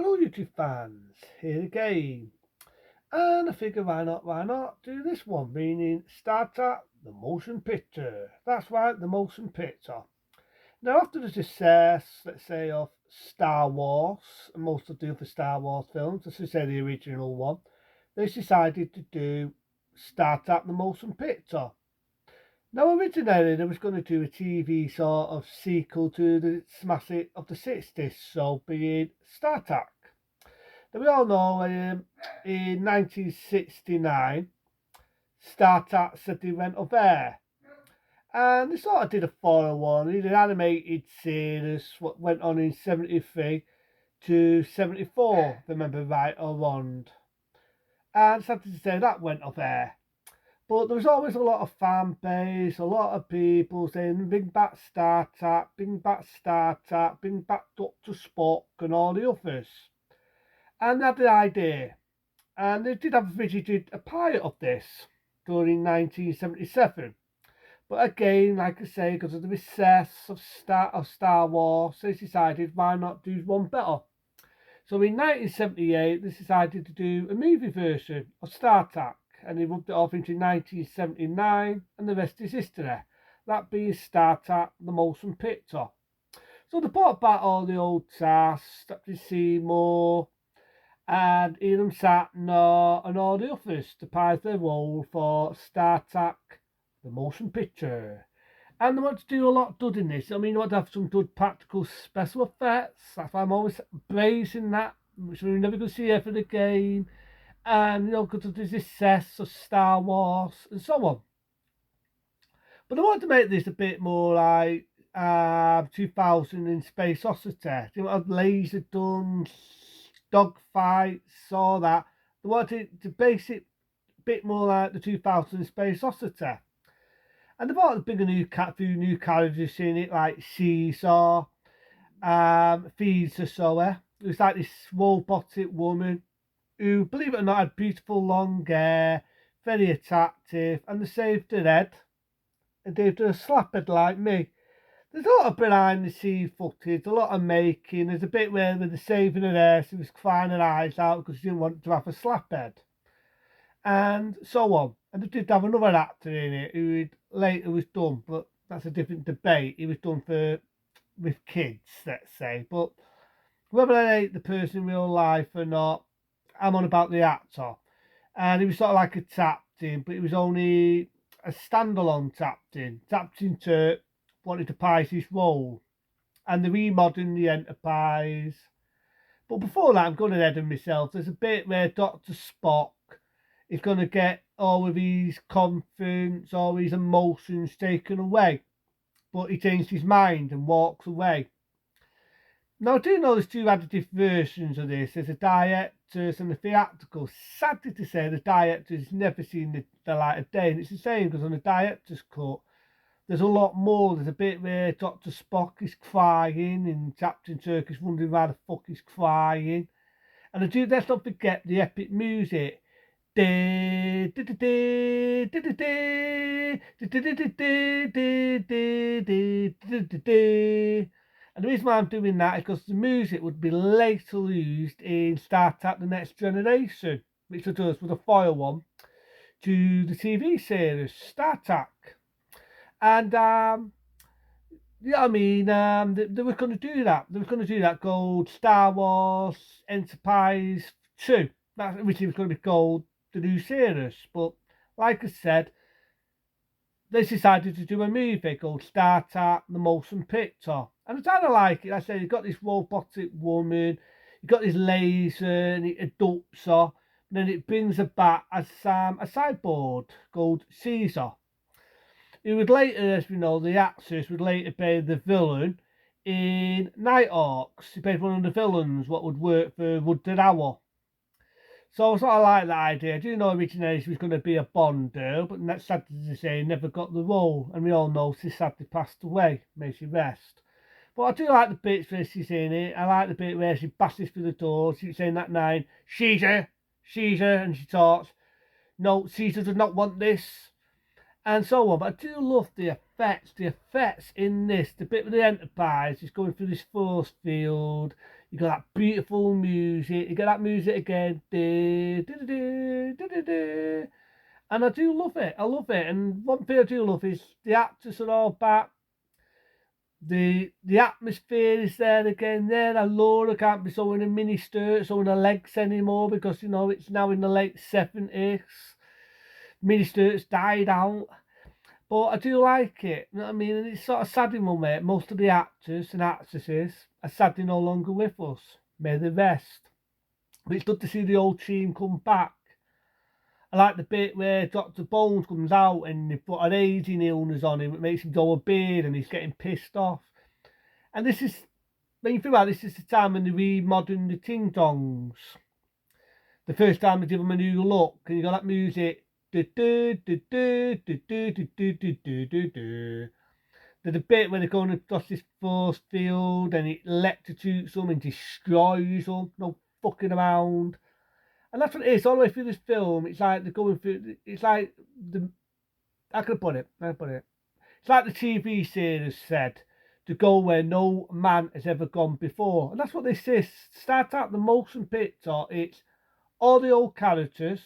Hello YouTube fans, here again. And I figure why not do this one, meaning Star Trek, the motion picture. That's right, the motion picture. Now after the success, let's say, of Star Wars, and most of the other Star Wars films, let's just say the original one, they decided to do Star Trek, the motion picture. Now originally they was going to do a TV sort of sequel to the smash hit of the 60s, so being Star Trek. Now we all know in 1969, Star Trek said they went off air. And they sort of did a follow-on, an animated series, what went on in 73 to 74, if I remember right or wrong. And sad to say that went off air. But there was always a lot of fan base, a lot of people saying, bring back Star Trek, bring back Star Trek, bring back Dr. Spock and all the others. And they had the idea. And they did have visited a pilot of this during 1977. But again, like I say, because of the recess of Star Wars, they decided why not do one better. So in 1978, they decided to do a movie version of Star Trek, and they rubbed it off into 1979, and the rest is history. That being Star Trek, the motion picture. So they brought back all the old cast, Dr. Seymour, and Ian Satner, and all the others to play their role for Star Trek, the motion picture. And they want to do a lot good in this. I mean, they want to have some good practical special effects. That's why I'm always praising that, which we're never going to see ever again. And, because of the success of Star Wars and so on. But I want to make this a bit more like 2000 in Space Oddity. You know, laser guns, dogfights, all that. They wanted to base it a bit more like the 2000 Space Oddity. And they brought a big few new characters in it, like Caesar, Feeds Sower. It was like this robotic woman who, believe it or not, had beautiful long hair, very attractive, and they saved her head. And gave her a slaphead like me. There's a lot of behind the scenes footage, a lot of making. There's a bit where they're saving her hair, she was crying her eyes out because she didn't want to have a slaphead. And so on. And they did have another actor in it who later was done, but that's a different debate. He was done with kids, let's say. But whether I hate the person in real life or not, I'm on about the actor. And he was sort of like a captain, but he was only a standalone captain. Captain Turk wanted to prize his role, and they remoderned the Enterprise. But before that, I'm going ahead of myself. There's a bit where Dr. Spock is going to get all of his confidence, all his emotions taken away. But he changed his mind and walks away. Now, I do know there's two additive versions of this. There's a director's and a theatrical. Sadly to say, the director's never seen the light of day. And it's the same because on the director's cut, there's a lot more. There's a bit where Dr. Spock is crying and Captain Kirk is wondering why the fuck he's crying. And let's not forget the epic music. And the reason why I'm doing that is because the music would be later used in Star Trek The Next Generation, which it does with a file one to the TV series Star Trek. And yeah, I mean, they were going to do that. They were going to do that called Star Wars Enterprise 2. That's originally was going to be called the new series. But like I said, they decided to do a movie called Star Trek the Motion Picture. And I kind of like it. I said, you've got this robotic woman, you've got this laser, and it adopts her. And then it brings her back as a cyborg called Caesar. Who would later, as we know, the actress would later play the villain in Nighthawks. He played one of the villains, what would work for Wood the Owl. So I sort of like that idea. I do know originally she was going to be a Bond girl, but that's sad to say, never got the role. And we all know she sadly passed away. May she rest. But I do like the bits where she's in it. I like the bit where she bashes through the door. She's saying that line, Caesar, and she talks, no, Caesar does not want this. and so on. But I do love the effects. The effects in this, the bit with the Enterprise is going through this force field. You got that beautiful music. You get that music again. And I do love it. I love it. And one thing I do love is the actors are all back. The atmosphere is there again. There, and Laura can't be sewing a mini skirt, sewing her legs anymore because it's now in the late 70s. Mini skirts died out. But I do like it. You know what I mean? And it's sort of sad in one way. Most of the actors and actresses are sadly no longer with us. May they rest. But it's good to see the old team come back. I like the bit where Dr. Bones comes out and they put an aging illness on him. It makes him grow a beard and he's getting pissed off. And this is, when you think about it, this is the time when they remodern the Ting Tongs. The first time they give them a new look. And you got that music. There's a bit where they're going across this force field and it electrocutes them and destroys them. No fucking around. And that's what it is. All the way through this film, it's like they're going through. It's like how can I put it? It's like the TV series said, to go where no man has ever gone before. And that's what this is. Start out the motion picture. It's all the old characters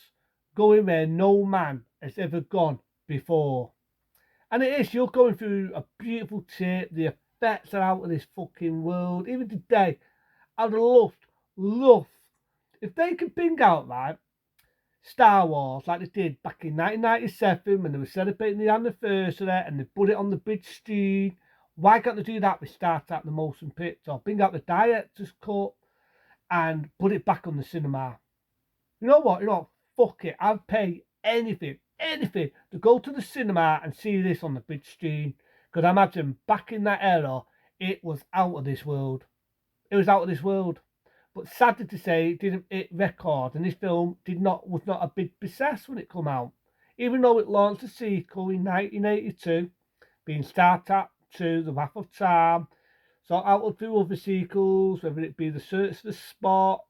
going where no man has ever gone before. And it is. You're going through a beautiful trip. The effects are out of this fucking world. Even today, I'd love if they could bring out like Star Wars like they did back in 1997 when they were celebrating the anniversary and they put it on the big screen. Why can't they do that with Start Out the Motion Picture? Bring out the director's cut and put it back on the cinema. You know what? Fuck it. I'd pay anything to go to the cinema and see this on the big screen. Because I imagine back in that era, it was out of this world. It was out of this world. But sadly to say, it didn't hit record, and this film was not a big success when it came out. Even though it launched a sequel in 1982, being Star Trek 2, The Wrath of Time, so out of two other sequels, whether it be The Search for Spock,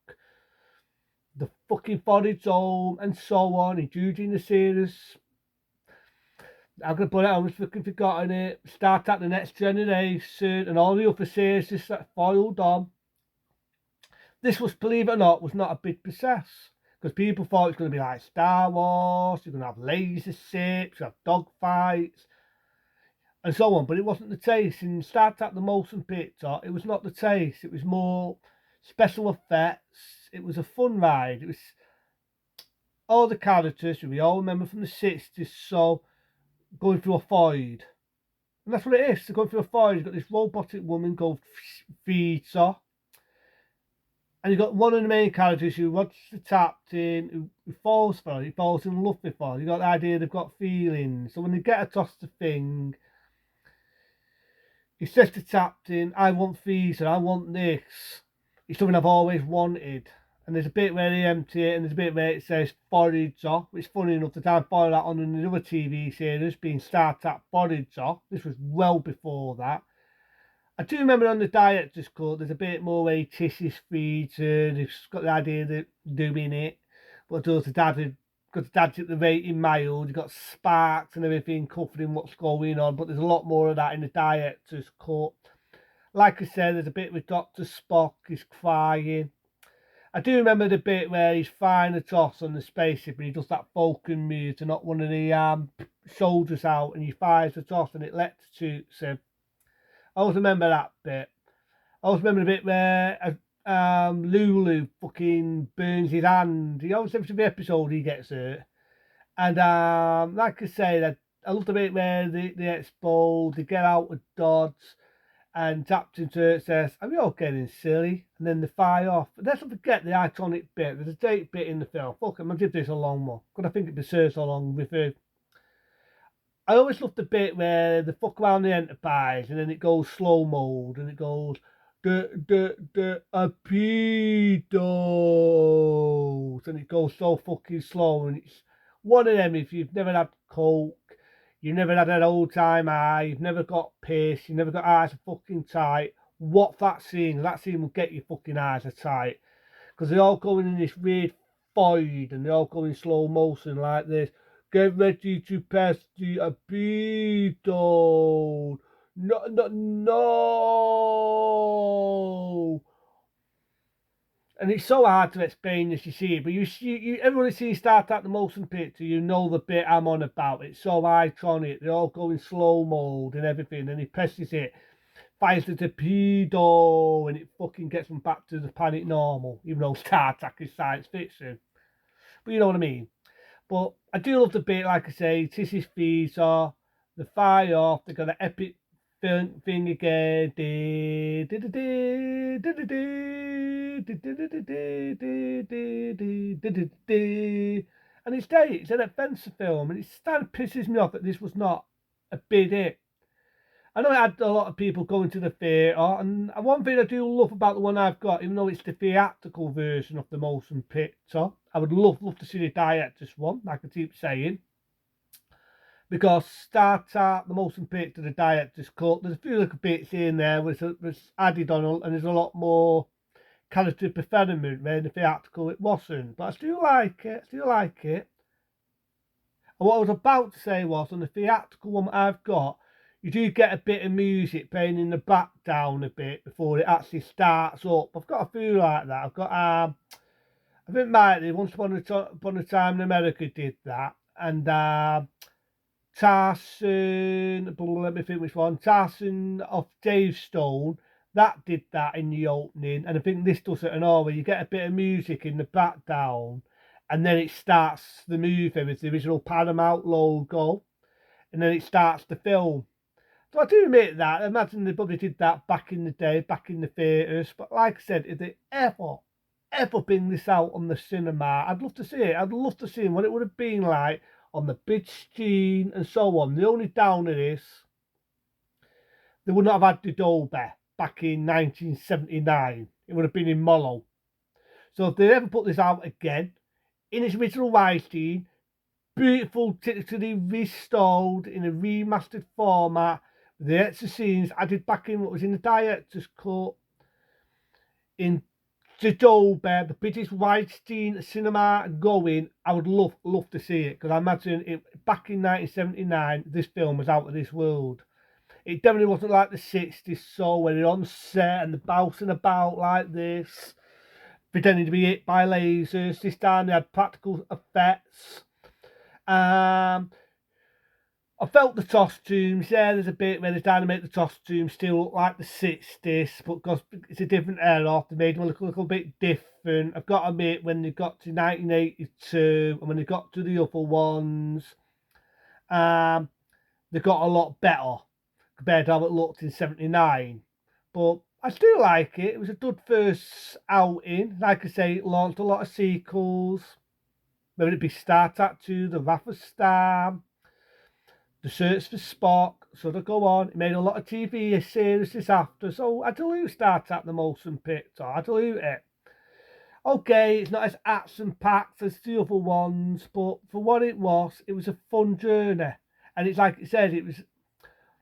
The fucking Forage Home, and so on, including the series. I'm going to put it, I was fucking forgotten it. Star Trek The Next Generation, and all the other series that followed on. This was, believe it or not, was not a big success. Because people thought it was going to be like Star Wars, you're going to have laser ships, you have dogfights, and so on. But it wasn't the case. In Star Trek the Motion Picture, it was not the case. It was more special effects. It was a fun ride. It was all the characters who we all remember from the 60s, so going through a void. And that's what it is. They're going through a void. You've got this robotic woman called Vita. And you've got one of the main characters who wants the captain, who falls for her, he falls in love with her. You've got the idea they've got feelings. So when they get across the thing, he says to captain, I want Visa, I want this. It's something I've always wanted. And there's a bit where they empty it, and there's a bit where it says Forager, which is funny enough, the time follow that on another TV series, being Star Trek Forager. This was well before that. I do remember on the director's cut, there's a bit more where he tisses Feeder. They've got the idea that doing it, but does the dad, because the dad's at the rating mild, you've got sparks and everything covering what's going on, but there's a lot more of that in the director's cut. Like I said, there's a bit with Dr. Spock, he's crying. I do remember the bit where he's firing the toss on the spaceship and he does that Vulcan move to knock one of the soldiers out, and he fires the toss and it electrocutes him. I always remember that bit. I always remember the bit where Lulu fucking burns his hand. He always every episode he gets hurt. And like I say, I love the bit where they explode, they get out of Dodge, and Captain Turk says, "Are we all getting silly?" And then they fire off. But let's not forget the iconic bit. There's a date bit in the film. Fuck, I'm going to give this a long one. Because I think it deserves a long review. I always love the bit where they fuck around the Enterprise and then it goes slow mode and it goes the Apidos, and it goes so fucking slow, and it's one of them. If you've never had coke, you've never had an old time high, you've never got pissed, you've never got eyes fucking tight, watch that scene. That scene will get your fucking eyes tight, because they're all going in this weird void and they're all going slow motion like this. Get ready to pass the beetle. No, no, no. And it's so hard to explain as you see it, but everybody sees Start at the Motion Picture, you know the bit I'm on about. It's so iconic. They all go in slow mode and everything, and he presses it, fires the torpedo, and it fucking gets them back to the planet normal, even though Star Trek is science fiction. But you know what I mean. But I do love the bit, like I say, Tissy's fees are, the fire off, they got an epic thing again. And it's day, it's an adventure film, and it kind of pisses me off that this was not a big hit. I know it had a lot of people going to the theatre, and one thing I do love about the one I've got, even though it's the theatrical version of the motion picture, I would love to see the director's one, like I keep saying, because Start Art, the motion picture, the director's cut, there's a few little bits in there was added on, and there's a lot more character development, where in the theatrical it wasn't. But I still like it. And what I was about to say was, on the theatrical one I've got, you do get a bit of music playing in the background a bit before it actually starts up. I've got a few like that. I've got, I think Mighty, Once Upon a Time in America did that. And Tarson, let me think which one, Tarson of Dave Stone, that did that in the opening. And I think this does it and all, where you get a bit of music in the background, and then it starts the movie with the original Paramount logo, and then it starts the film. So I do admit that. I imagine they probably did that back in the day, back in the theatres. But like I said, if they ever bring this out on the cinema, I'd love to see it. I'd love to see what it would have been like on the big screen and so on. The only downer is they would not have had the Dolby back in 1979. It would have been in mono. So if they ever put this out again in its original widescreen, beautiful, technically restored in a remastered format, the extra scenes added back in what was in the director's cut, in the Dolby, the British widescreen cinema going, I would love to see it, because I imagine it back in 1979, this film was out of this world. It definitely wasn't like the 60s, so when they're on set and they're bouncing about like this, pretending to be hit by lasers. This time they had practical effects. I felt the costumes. Yeah, there's a bit where they're trying to make the costumes still look like the 60s, but because it's a different era, they made them look a little bit different. I've got to admit, when they got to 1982 and when they got to the other ones, they got a lot better compared to how it looked in 79. But I still like it. It was a good first outing. Like I say, it launched a lot of sequels, whether it be Star Trek 2, The Wrath of Star, The Search for Spock, so they go on. It made a lot of TV series after, so I dilute Star Trek the motion picture. I dilute it. Okay, it's not as action-packed as the other ones, but for what it was a fun journey. And it's like it said, it was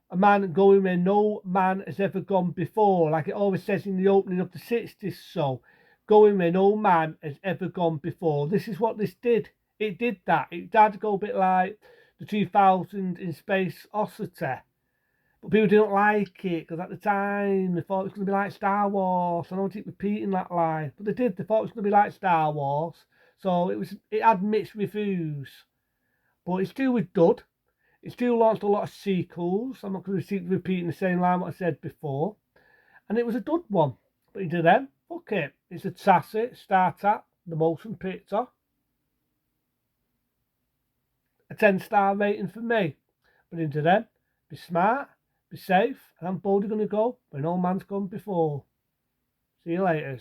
a man going where no man has ever gone before. Like it always says in the opening of the 60s, so going where no man has ever gone before. This is what this did. It did that. It had to go a bit like the 2000 in Space Oddity. But people didn't like it, because at the time they thought it was going to be like Star Wars. I don't keep repeating that line, but they did. They thought it was going to be like Star Wars. So it had mixed reviews. But it still was good. It still launched a lot of sequels. I'm not going to keep repeating the same line what I said before. And it was a good one. But into them, fuck it. It's a tacit start at the motion picture. A 10-star rating for me. But into them, be smart, be safe, and I'm boldly going to go when no man's gone before. See you later.